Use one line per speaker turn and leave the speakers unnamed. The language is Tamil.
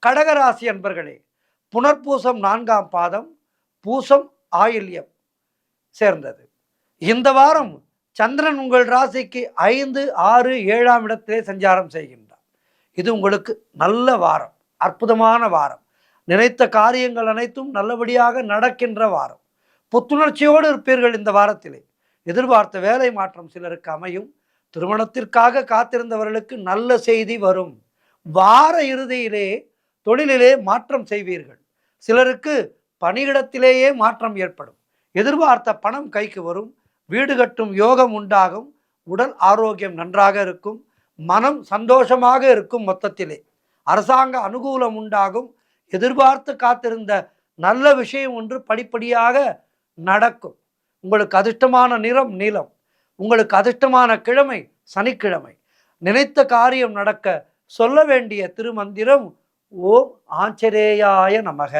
கடகராசி அன்பர்களே, புனர்பூசம் 4ஆம் பாதம், பூசம் ஆயில்யம் சேர்ந்தது. இந்த வாரம் சந்திரன் உங்கள் ராசிக்கு 5, 6, 7ஆம் இடத்திலே சஞ்சாரம் செய்கின்றார். இது உங்களுக்கு நல்ல வாரம், அற்புதமான வாரம். நினைத்த காரியங்கள் அனைத்தும் நல்லபடியாக நடக்கின்ற வாரம். புத்துணர்ச்சியோடு இருப்பீர்கள் இந்த வாரத்திலே. எதிர்பார்த்த வேலை மாற்றம் சிலருக்கு அமையும். திருமணத்திற்காக காத்திருந்தவர்களுக்கு நல்ல செய்தி வரும். வார இறுதியிலே தொழிலிலே மாற்றம் செய்வீர்கள். சிலருக்கு பணியிடத்திலேயே மாற்றம் ஏற்படும். எதிர்பார்த்த பணம் கைக்கு வரும். வீடு கட்டும் யோகம் உண்டாகும். உடல் ஆரோக்கியம் நன்றாக இருக்கும். மனம் சந்தோஷமாக இருக்கும். மொத்தத்திலே அரசாங்க அனுகூலம் உண்டாகும். எதிர்பார்த்து காத்திருந்த நல்ல விஷயம் ஒன்று படிப்படியாக நடக்கும். உங்களுக்கு அதிர்ஷ்டமான நிறம் நீலம். உங்களுக்கு அதிர்ஷ்டமான கிழமை சனிக்கிழமை. நினைத்த காரியம் நடக்க சொல்ல வேண்டிய திருமந்திரம் ஓம் ஆஞ்சநேயாய நமக.